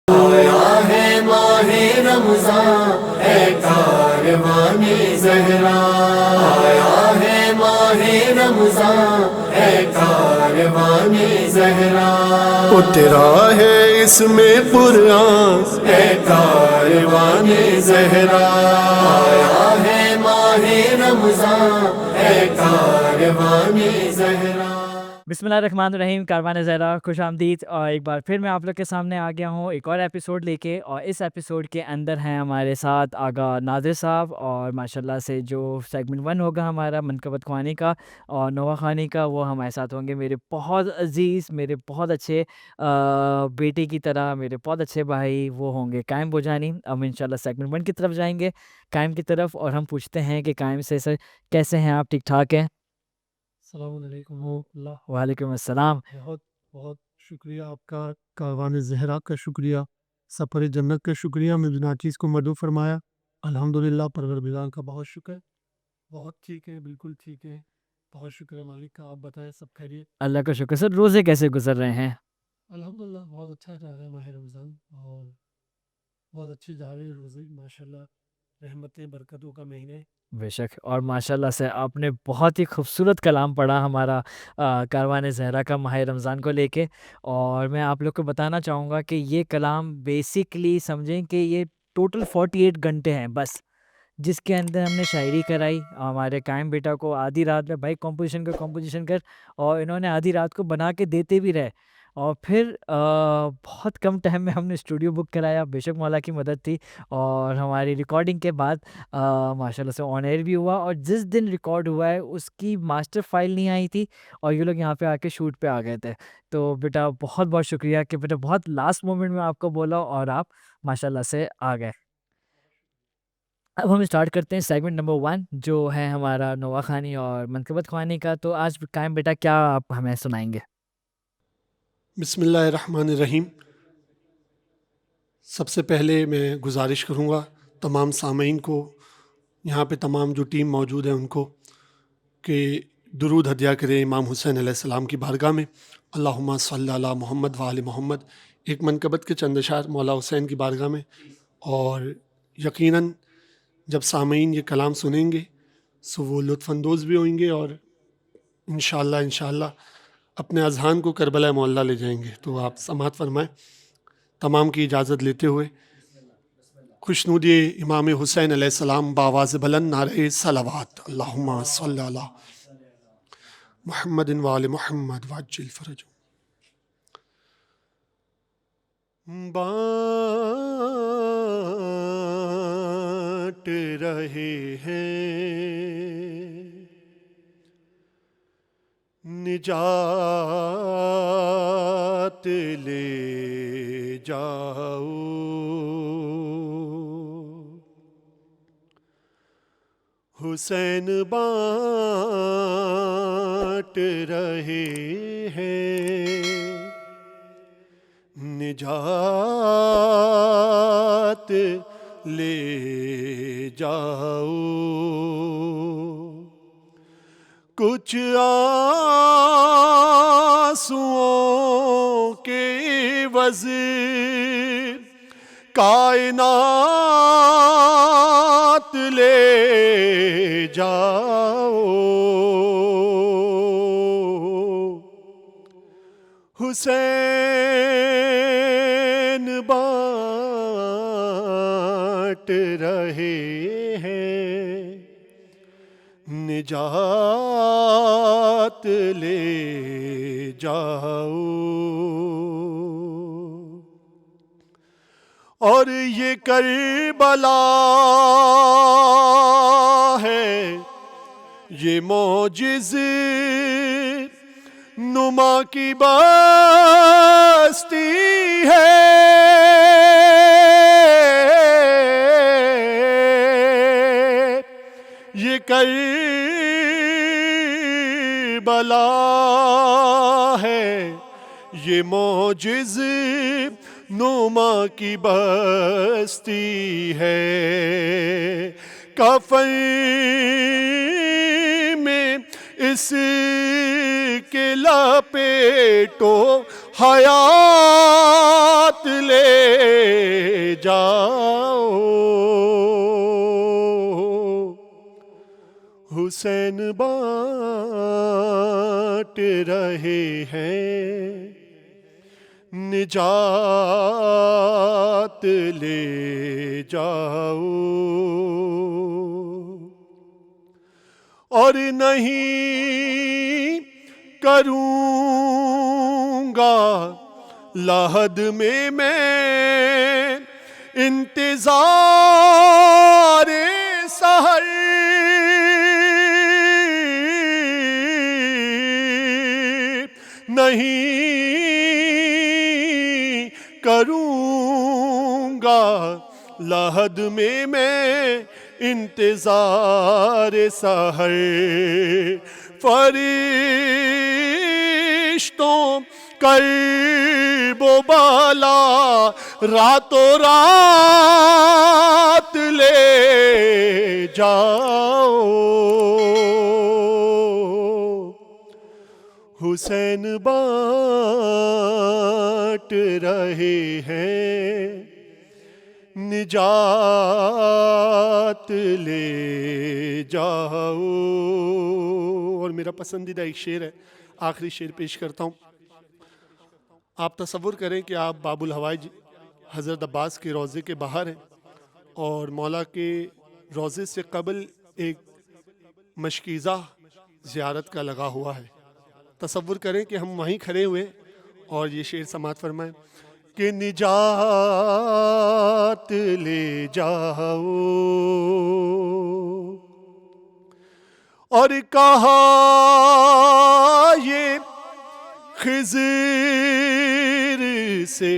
آیا ہے ماہ رمضان ہے کاروان زہرا، آیا ہے ماہ رمضان ہے کاروان زہرا، اترا ہے اس میں قرآن ہے کاروان زہرا، آیا ہے ماہ رمضان ہے کاروان زہرا۔ بسم اللہ الرحمن الرحیم، کاروان زہرا خوش آمدید۔ اور ایک بار پھر میں آپ لوگ کے سامنے آ گیا ہوں ایک اور ایپیسوڈ لے کے، اور اس ایپیسوڈ کے اندر ہیں ہمارے ساتھ آغا ناظر صاحب، اور ماشاءاللہ سے جو سیگمنٹ 1 ہوگا ہمارا منقبت خوانی کا اور نوح خوانی کا، وہ ہمارے ساتھ ہوں گے میرے بہت عزیز، میرے بہت اچھے بیٹے کی طرح، میرے بہت اچھے بھائی، وہ ہوں گے قائم بوجانی۔ ہم انشاءاللہ سیگمنٹ 1 کی طرف جائیں گے، قائم کی طرف، اور ہم پوچھتے ہیں کہ قائم سے سر کیسے ہیں آپ؟ ٹھیک ٹھاک ہیں؟ السلام علیکم ورحمۃ اللہ۔ وعلیکم السلام۔ بہت بہت شکریہ آپ کا، کاروان زہرا کا شکریہ، سفر جنت کا شکریہ، میں ناچیز کو مدعو فرمایا۔ الحمدللہ، پروردگار کا بہت شکر، بہت ٹھیک ہے، بالکل ٹھیک ہے، بہت شکر ہے مالک کا۔ آپ بتائیں، سب خیریت؟ اللہ کا شکر۔ سر روزے کیسے گزر رہے ہیں؟ الحمدللہ بہت اچھا جا رہا ہے ماہ رمضان، اور بہت اچھے جا رہے ہیں روزے، ماشاءاللہ، رحمتیں برکتوں کا مہینہ ہے۔ بے شک، اور ماشاءاللہ سے آپ نے بہت ہی خوبصورت کلام پڑھا ہمارا کاروان زہرا کا ماہ رمضان کو لے کے، اور میں آپ لوگ کو بتانا چاہوں گا کہ یہ کلام بیسکلی سمجھیں کہ یہ ٹوٹل 48 گھنٹے ہیں بس، جس کے اندر ہم نے شاعری کرائی ہمارے قائم بیٹا کو آدھی رات میں، بھائی کمپوزیشن کر، اور انہوں نے آدھی رات کو بنا کے دیتے بھی رہے، اور پھر بہت کم ٹائم میں ہم نے اسٹوڈیو بک کرایا، بے شک مولا کی مدد تھی، اور ہماری ریکارڈنگ کے بعد ماشاءاللہ سے آن ایئر بھی ہوا، اور جس دن ریکارڈ ہوا ہے اس کی ماسٹر فائل نہیں آئی تھی، اور یہ لوگ یہاں پہ آ کے شوٹ پہ آ گئے تھے۔ تو بیٹا بہت بہت شکریہ کہ بیٹا بہت لاسٹ مومنٹ میں آپ کو بولا اور آپ ماشاءاللہ سے آ گئے۔ اب ہم اسٹارٹ کرتے ہیں سیگمنٹ نمبر 1 جو ہے ہمارا نوح خوانی اور منقبت خوانی کا۔ تو آج قائم بیٹا کیا آپ ہمیں سنائیں گے؟ بسم اللہ الرحمن الرحیم۔ سب سے پہلے میں گزارش کروں گا تمام سامعین کو، یہاں پہ تمام جو ٹیم موجود ہے ان کو، کہ درود ہدیہ کریں امام حسین علیہ السلام کی بارگاہ میں۔ اللہم صلی علی محمد وآل محمد، ایک منقبت کے چند اشعار مولا حسین کی بارگاہ میں، اور یقیناً جب سامعین یہ کلام سنیں گے سو وہ لطف اندوز بھی ہوئیں گے، اور انشاءاللہ اپنے اذہان کو کربلا معلیٰ لے جائیں گے۔ تو آپ سماعت فرمائیں، تمام کی اجازت لیتے ہوئے خوشنودی امام حسین علیہ السلام بآواز بلند نعرہ صلوات۔ اللہم صلی علی محمد وآل محمد وعجل فرجہم۔ بانٹ رہے ہیں نجات لے جاؤ، حسین بانٹ رہے ہیں نجات لے جاؤ، کچھ آنسوؤں کے عوض کائنات لے جاؤ، حسین بانٹ رہے ہیں نجات لے جاؤ، اور یہ کربلا ہے، یہ معجز نما کی بستی ہے، یہ کربلا ہے، یہ معجز نما کی بستی ہے، کفن میں اس کے لپیٹو حیات لے جاؤ، حسین بانٹ رہے ہیں نجات لے جاؤ، اور نہیں کروں گا لحد میں انتظار سحر، نہیں کروں گا لحد میں انتظار سحر، فرشتوں کرب و بالا راتوں رات لے جاؤ، حسین بانٹ رہے ہیں نجات لے جاؤ۔ اور میرا پسندیدہ ایک شعر ہے، آخری شعر پیش کرتا ہوں۔ آپ تصور کریں کہ آپ باب الحوائج حضرت عباس کے روضے کے باہر ہیں اور مولا کے روضے سے قبل ایک مشکیزہ زیارت کا لگا ہوا ہے۔ تصور کریں کہ ہم وہیں کھڑے ہوئے اور یہ شعر سماعت فرمائیں کہ نجات لے جاؤ، اور کہا یہ خضر سے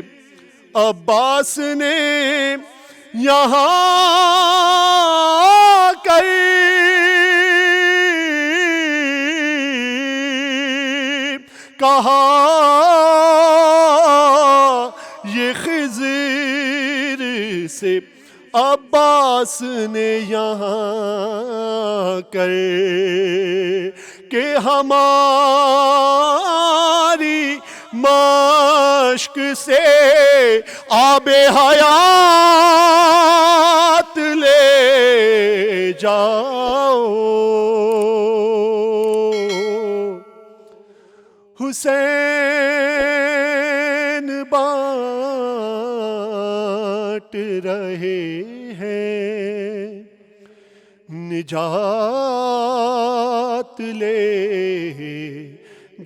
عباس نے یہاں کر، کہا یہ خضر سے عباس نے یہاں کر کہ ہماری مشق سے آب حیات لے جاؤ، حسین بانٹ رہے ہیں نجات لے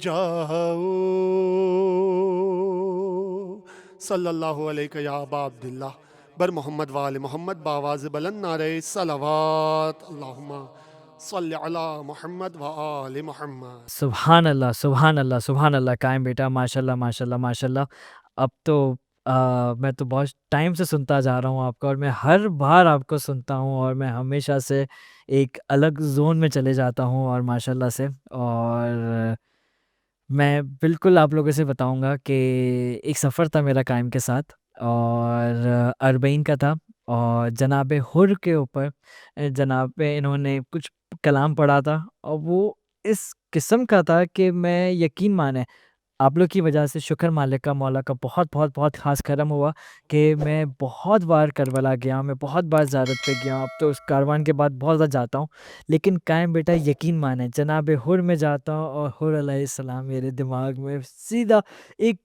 جاؤ، صلی اللہ علیہ یا ابا عبداللہ بر محمد وآل محمد، بآواز بلند نعرہ صلوات، اللہم صلی علی محمد وآل محمد۔ سبحان اللہ، سبحان اللہ، سبحان اللہ۔ قائم بیٹا، ماشاء اللہ، ماشاء اللہ، ماشاء اللہ۔ اب تو میں تو بہت ٹائم سے سنتا جا رہا ہوں آپ کو، اور میں ہر بار آپ کو سنتا ہوں اور میں ہمیشہ سے ایک الگ زون میں چلے جاتا ہوں، اور ماشاء اللہ سے، اور میں بالکل آپ لوگوں سے بتاؤں گا کہ ایک سفر تھا میرا قائم کے ساتھ، اور اربعین کا تھا، اور جناب حر کے اوپر جناب پہ انہوں نے کچھ کلام پڑھا تھا، اور وہ اس قسم کا تھا کہ میں یقین مانیں آپ لوگ کی وجہ سے، شکر مالک کا، مولا کا بہت بہت بہت خاص کرم ہوا کہ میں بہت بار کربلا گیا ہوں، میں بہت بار زیارت پہ گیا ہوں، اب تو اس کاروان کے بعد بہت زیادہ جاتا ہوں، لیکن قائم بیٹا یقین مانیں جناب حر میں جاتا ہوں اور حر علیہ السلام میرے دماغ میں سیدھا ایک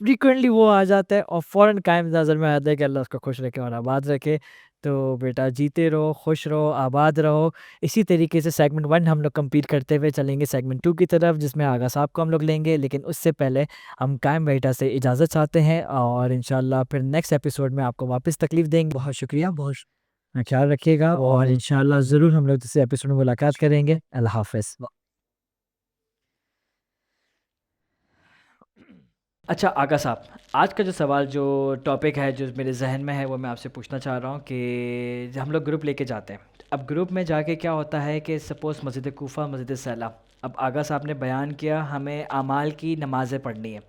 فریکوینٹلی وہ آ جاتا ہے، اور فوراً قائم نظر میں آتا ہے کہ اللہ اس کو خوش رکھے اور آباد رکھے۔ تو بیٹا جیتے رہو، خوش رہو، آباد رہو۔ اسی طریقے سے سیگمنٹ 1 ہم لوگ کمپلیٹ کرتے ہوئے چلیں گے سیگمنٹ 2 کی طرف، جس میں آغا صاحب کو ہم لوگ لیں گے، لیکن اس سے پہلے ہم قائم بیٹا سے اجازت چاہتے ہیں، اور انشاءاللہ پھر نیکسٹ ایپیسوڈ میں آپ کو واپس تکلیف دیں گے۔ بہت شکریہ، بہت خیال رکھیے گا، اور انشاءاللہ ضرور ہم لوگ دوسرے ایپیسوڈ میں ملاقات کریں گے۔ اللہ حافظ۔ اچھا آغا صاحب، آج کا جو سوال، جو ٹاپک ہے، جو میرے ذہن میں ہے، وہ میں آپ سے پوچھنا چاہ رہا ہوں کہ ہم لوگ گروپ لے کے جاتے ہیں، اب گروپ میں جا کے کیا ہوتا ہے کہ سپوز مسجد کوفہ، مسجد سیلہ، اب آغا صاحب نے بیان کیا ہمیں اعمال کی نمازیں پڑھنی ہے،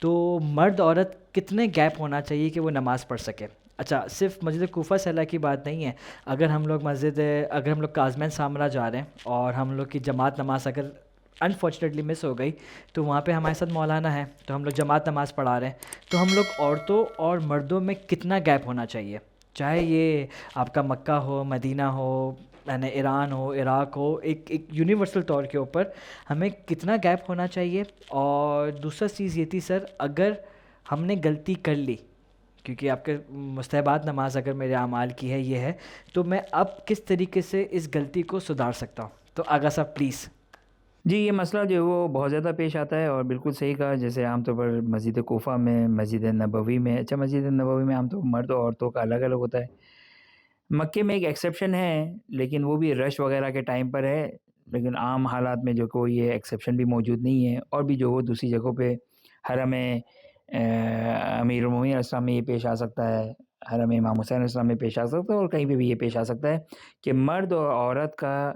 تو مرد عورت کتنے گیپ ہونا چاہیے کہ وہ نماز پڑھ سکے؟ اچھا صرف مسجد کوفہ سیلہ کی بات نہیں ہے، اگر ہم لوگ کاظمین سامرا جا رہے ہیں اور ہم لوگ کی جماعت نماز اگر انفارچونیٹلی مس ہو گئی. تو وہاں پہ ہمارے ساتھ مولانا ہے, تو ہم لوگ جماعت نماز پڑھا رہے ہیں. تو ہم لوگ عورتوں اور مردوں میں کتنا گیپ ہونا چاہیے, چاہے یہ آپ کا مکہ ہو, مدینہ ہو, یعنی ایران ہو, عراق ہو, ایک یونیورسل طور کے اوپر ہمیں کتنا گیپ ہونا چاہیے. اور دوسرا چیز یہ تھی سر, اگر ہم نے غلطی کر لی, کیونکہ آپ کے مستحبات نماز اگر میرے اعمال کی ہے یہ ہے, تو میں اب کس طریقے سے اس غلطی کو سدھار سکتا ہوں. تو آغا صاحب پلیز. جی یہ مسئلہ جو ہے وہ بہت زیادہ پیش آتا ہے, اور بالکل صحیح کہا. جیسے عام طور پر مسجد کوفہ میں, مسجد نبوی میں, اچھا مسجد نبوی میں عام طور پر مرد اور عورتوں کا الگ الگ ہوتا ہے. مکے میں ایک ایکسیپشن ہے, لیکن وہ بھی رش وغیرہ کے ٹائم پر ہے, لیکن عام حالات میں جو کوئی یہ ایکسیپشن بھی موجود نہیں ہے. اور بھی جو وہ دوسری جگہوں پہ حرم امیر المومنین علیہ السلام میں یہ پیش آ سکتا ہے, حرم امام حسین علیہ السلام میں پیش آ سکتا ہے, اور کہیں پہ بھی یہ پیش آ سکتا ہے کہ مرد اور عورت کا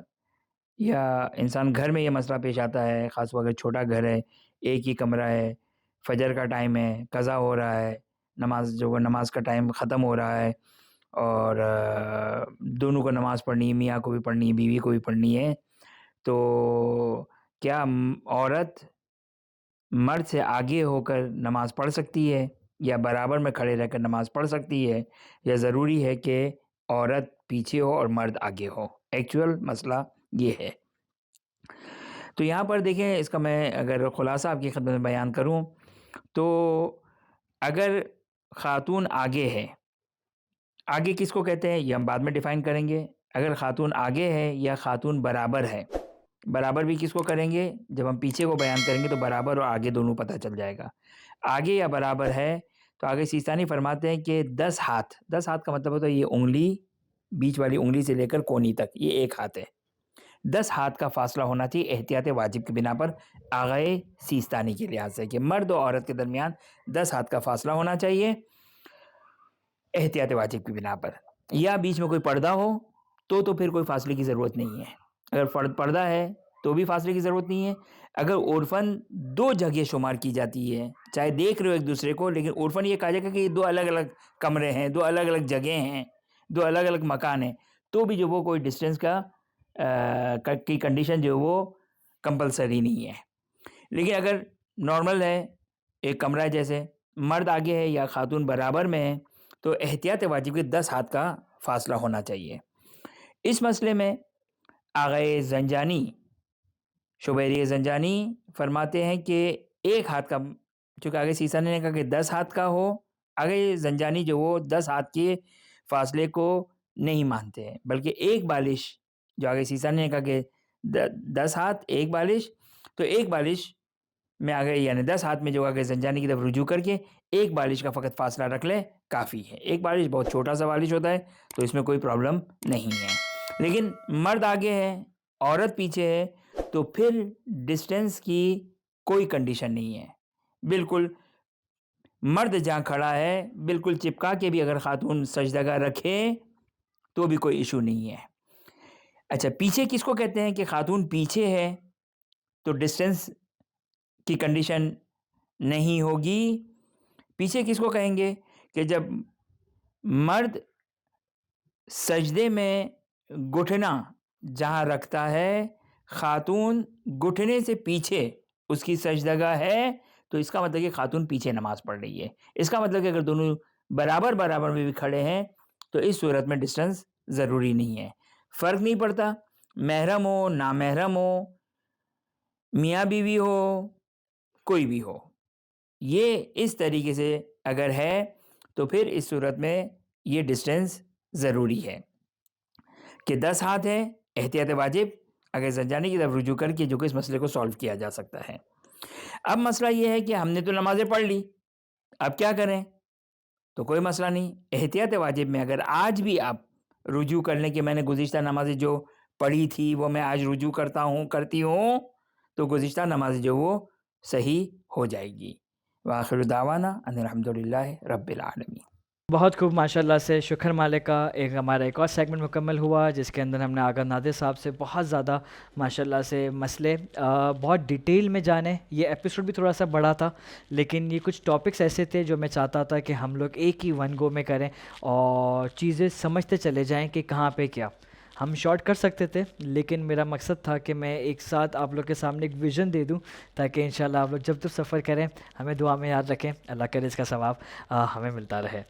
یا انسان گھر میں یہ مسئلہ پیش آتا ہے. خاص طور اگر چھوٹا گھر ہے, ایک ہی کمرہ ہے, فجر کا ٹائم ہے, قضا ہو رہا ہے, نماز کا ٹائم ختم ہو رہا ہے, اور دونوں کو نماز پڑھنی ہے, میاں کو بھی پڑھنی ہے, بیوی کو بھی پڑھنی ہے. تو کیا عورت مرد سے آگے ہو کر نماز پڑھ سکتی ہے, یا برابر میں کھڑے رہ کر نماز پڑھ سکتی ہے, یا ضروری ہے کہ عورت پیچھے ہو اور مرد آگے ہو؟ ایکچوئل مسئلہ یہ ہے. تو یہاں پر دیکھیں, اس کا میں اگر خلاصہ آپ کی خدمت میں بیان کروں تو اگر خاتون آگے ہے, آگے کس کو کہتے ہیں یہ ہم بعد میں ڈیفائن کریں گے. اگر خاتون آگے ہے یا خاتون برابر ہے, برابر بھی کس کو کریں گے, جب ہم پیچھے کو بیان کریں گے تو برابر اور آگے دونوں پتہ چل جائے گا. آگے یا برابر ہے تو آگے سیستانی فرماتے ہیں کہ 10 ہاتھ, 10 ہاتھ کا مطلب ہوتا ہے یہ انگلی, بیچ والی انگلی سے لے کر کونی تک, یہ ایک ہاتھ ہے. 10 ہاتھ کا فاصلہ ہونا چاہیے احتیاط واجب کی بنا پر, آغائے سیستانی کے لحاظ سے, کہ مرد و عورت کے درمیان 10 ہاتھ کا فاصلہ ہونا چاہیے احتیاط واجب کی بنا پر. یا بیچ میں کوئی پردہ ہو تو پھر کوئی فاصلے کی ضرورت نہیں ہے. اگر پردہ ہے تو بھی فاصلے کی ضرورت نہیں ہے. اگر عرفاً 2 جگہ شمار کی جاتی ہے, چاہے دیکھ رہے ہو ایک دوسرے کو, لیکن عرفاً یہ کہا جائے گا کہ یہ 2 الگ الگ کمرے ہیں, 2 الگ الگ جگہیں ہیں, 2 الگ الگ مکان ہیں, تو بھی جو وہ کوئی ڈسٹینس کی کنڈیشن جو وہ کمپلسری نہیں ہے. لیکن اگر نارمل ہے, ایک کمرہ ہے, جیسے مرد آگے ہے یا خاتون برابر میں ہے, تو احتیاط واجب کے 10 ہاتھ کا فاصلہ ہونا چاہیے. اس مسئلے میں آغائے زنجانی, شبیری زنجانی فرماتے ہیں کہ 1 ہاتھ کا, چونکہ آگے سیستانی نے کہا کہ 10 ہاتھ کا ہو, آگے زنجانی جو وہ 10 ہاتھ کے فاصلے کو نہیں مانتے ہیں, بلکہ 1 بالش, جو آگے سیستانی نے کہا کہ 10 ہاتھ 1 بالش, تو 1 بالش میں آگے یعنی 10 ہاتھ میں جو آگے زنجانی کی طرف رجوع کر کے 1 بالش کا فقط فاصلہ رکھ لے کافی ہے. 1 بالش بہت چھوٹا سا بالش ہوتا ہے, تو اس میں کوئی پرابلم نہیں ہے. لیکن مرد آگے ہے, عورت پیچھے ہے, تو پھر ڈسٹینس کی کوئی کنڈیشن نہیں ہے. بالکل مرد جہاں کھڑا ہے بالکل چپکا کے بھی اگر خاتون سجدگاہ رکھے تو بھی کوئی ایشو نہیں ہے. اچھا, پیچھے کس کو کہتے ہیں کہ خاتون پیچھے ہے تو ڈسٹینس کی کنڈیشن نہیں ہوگی. پیچھے کس کو کہیں گے کہ جب مرد سجدے میں گھٹنا جہاں رکھتا ہے, خاتون گھٹنے سے پیچھے اس کی سجدگاہ ہے, تو اس کا مطلب کہ خاتون پیچھے نماز پڑھ رہی ہے. اس کا مطلب کہ اگر دونوں برابر میں بھی کھڑے ہیں تو اس صورت میں ڈسٹینس ضروری نہیں ہے, فرق نہیں پڑتا محرم ہو نامحرم ہو, میاں بیوی ہو, کوئی بھی ہو. یہ اس طریقے سے اگر ہے تو پھر اس صورت میں یہ ڈسٹینس ضروری ہے کہ 10 ہاتھ ہے احتیاط واجب, اگر زنجانی کی طرف رجوع کر کے جو کہ اس مسئلے کو سالو کیا جا سکتا ہے. اب مسئلہ یہ ہے کہ ہم نے تو نمازیں پڑھ لی, اب کیا کریں؟ تو کوئی مسئلہ نہیں. احتیاط واجب میں اگر آج بھی آپ رجوع کر لیں کہ میں نے گزشتہ نمازیں جو پڑھی تھی وہ میں آج رجوع کرتی ہوں, تو گزشتہ نماز جو وہ صحیح ہو جائے گی. وآخر دعوانا ان الحمدللہ رب العالمین. بہت خوب, ماشاءاللہ سے شکر مالک کا. ہمارا ایک اور سیگمنٹ مکمل ہوا جس کے اندر ہم نے آغا نادر صاحب سے بہت زیادہ ماشاءاللہ سے مسئلے بہت ڈیٹیل میں جانے. یہ ایپیسوڈ بھی تھوڑا سا بڑا تھا, لیکن یہ کچھ ٹاپکس ایسے تھے جو میں چاہتا تھا کہ ہم لوگ ایک ہی ون گو میں کریں اور چیزیں سمجھتے چلے جائیں کہ کہاں پہ کیا. ہم شارٹ کر سکتے تھے لیکن میرا مقصد تھا کہ میں ایک ساتھ آپ لوگ کے سامنے ایک ویژن دے دوں تاکہ انشاءاللہ آپ لوگ جب سفر کریں ہمیں دعا میں یاد رکھیں، اللہ کرے اس کا ثواب ہمیں ملتا رہے۔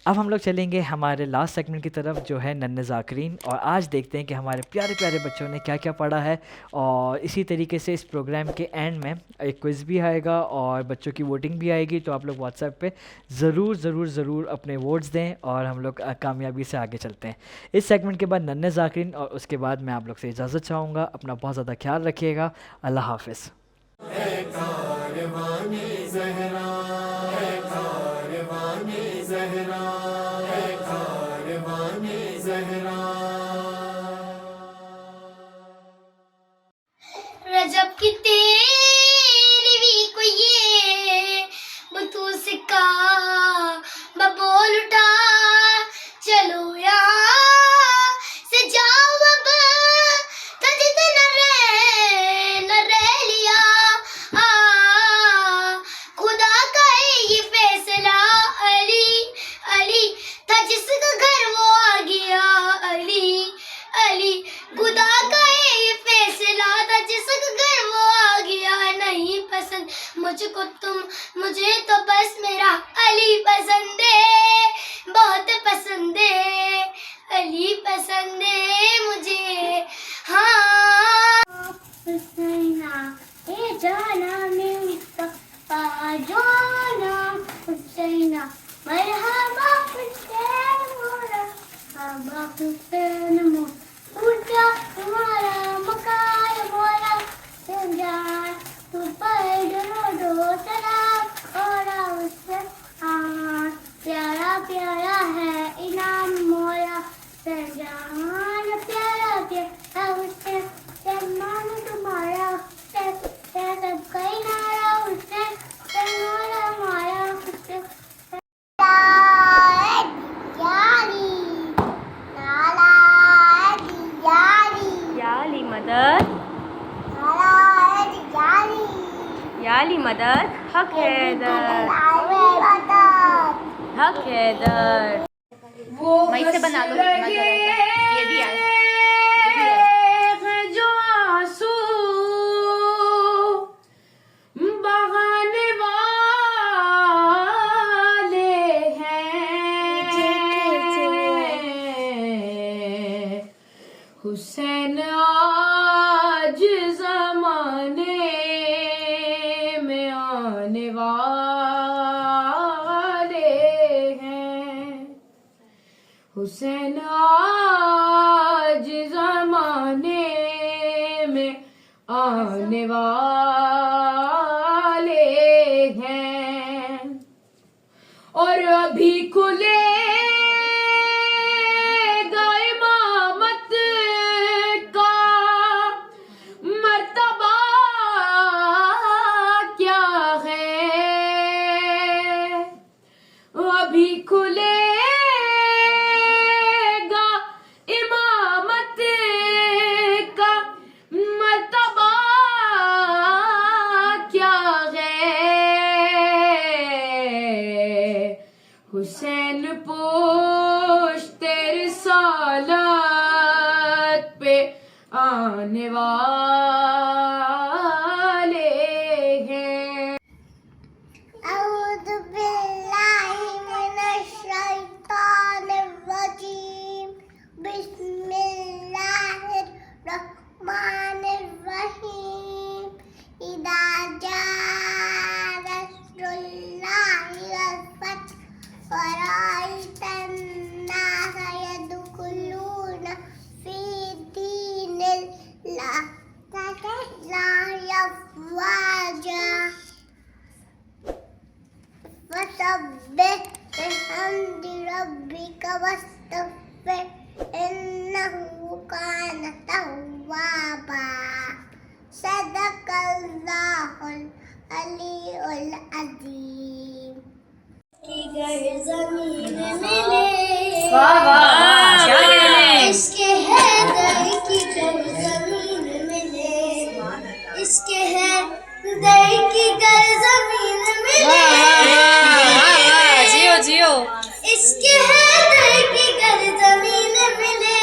اب ہم لوگ چلیں گے ہمارے لاسٹ سیگمنٹ کی طرف جو ہے ننھے ذاکرین، اور آج دیکھتے ہیں کہ ہمارے پیارے پیارے بچوں نے کیا کیا پڑھا ہے، اور اسی طریقے سے اس پروگرام کے اینڈ میں ایک کوئز بھی آئے گا اور بچوں کی ووٹنگ بھی آئے گی، تو آپ لوگ واٹس ایپ پہ ضرور ضرور ضرور اپنے ووٹس دیں اور ہم لوگ کامیابی سے آگے چلتے ہیں۔ اس سیگمنٹ کے بعد ننھے ذاکرین، اور اس کے بعد میں آپ لوگ سے اجازت چاہوں گا۔ اپنا بہت زیادہ خیال رکھیے گا، اللہ حافظ۔ اے کاروان زہرا، اے کاروان زہرا، اے کاروان زہرا۔ رجب کی تیرہویں کو یہ بطوس کا ببول اٹھا، چلو یہاں سے جاؤ اب تجد نہ رہ لیا، خدا کا ہے یہ فیصلہ، علی علی تھا جس کا گھر وہ آ گیا، علی علی خدا کا ہے یہ فیصلہ تھا جس کا گھر وہ آ گیا، نہیں پسند مجھ کو تم، مجھے تو بس میرا علی پسند ہے، بہت پسند ہے، علی پسند ہے مجھے، ہاں حسینہ اے جانا میں مصطفیٰ جانا حسینہ، مرحبا حسین مولا، مرحبا حسین مولا، اونچا تمہارا مقام مولا، سجان تو پر درود و سلام اور حسین، پیارا پیارا ہے انعام مولا، سجان پیارا پیارا حسین، سلمان تمہارا حسین، سب کا نارا حسین، مولا ہمارا حسین، یالی مدد، یالی مدد، حق حیدر، حق حیدر۔ وہیں سے بنا لو جتنا ضرورت ہے، یہ بھی آئے، یہ بھی آئے۔ جو آنسو بہانے والے ہیں، حسین آج زمانے میں آنے والے ہیں، حسین آج زمانے میں آنے والے ہیں، اور ابھی کھلے گا امامت کا مرتبہ کیا ہے، ابھی کھلے گا امامت کا مرتبہ کیا ہے، حسین پشت رسالت پہ آنے والے ہیں۔ اعوذ باللہ من الشیطان الرجیم، بسم اللہ الرحمن الرحیم، اذا جاء نصر اللہ والفتح ورأیت الناس يدخلون في دین اللہ أفواجا، فسبح بحمد ربك واستغفر إنه كان توابا، صدق الله العلي العظيم۔ کی گر زمین ملے، اس کے حیدر کی گر زمین ملے، اس کے حیدر کی گر زمین ملے، اس کے حیدر کی گر زمین ملے،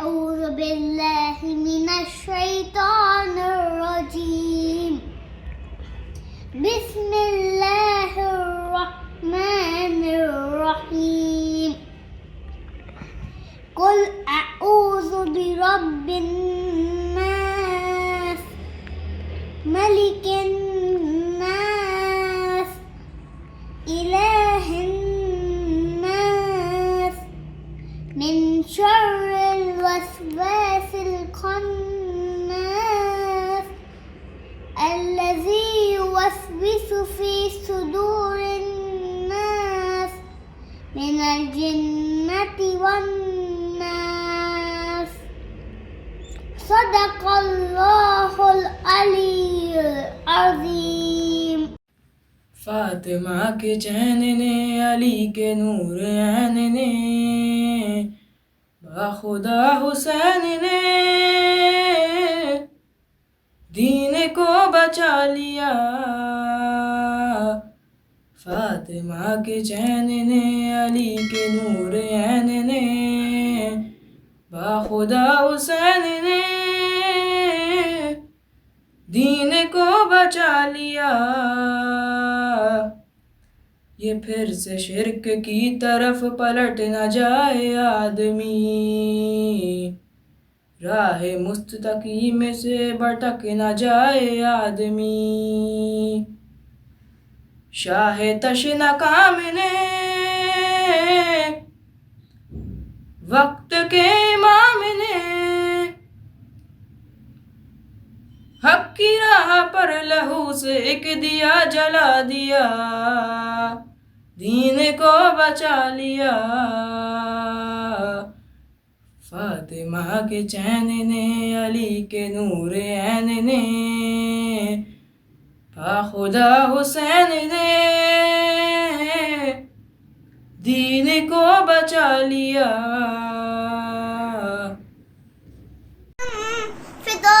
أعوذ بالله من الشيطان الرجيم. بسم الله الرحمن الرحيم. قل أعوذ برب الناس، ملك الناس، إله الناس، من شر الوسواس الخناس، الذي يوسوس في صدور الناس من الجنة والناس. صدق الله العلي العظيم. فاطمہ کے چین نے، علی کے نور عین نے، باخدا حسین نے دین کو بچا لیا. فاطمہ کے چین نے، علی کے نور عین نے، باخدا حسین نے دین کو بچا لیا. یہ پھر سے شرک کی طرف پلٹ نہ جائے آدمی، راہ مستقیم سے بھٹک نہ جائے آدمی. شاہ تشنکام نے، وقت کے امام نے، حق کی راہ پر لہو سے ایک دیا جلا دیا، دین کو بچا لیا. فاطمہ کے چین نے، علی کے نور عین نے، باخدا حسین نے دین کو بچا لیا. فدا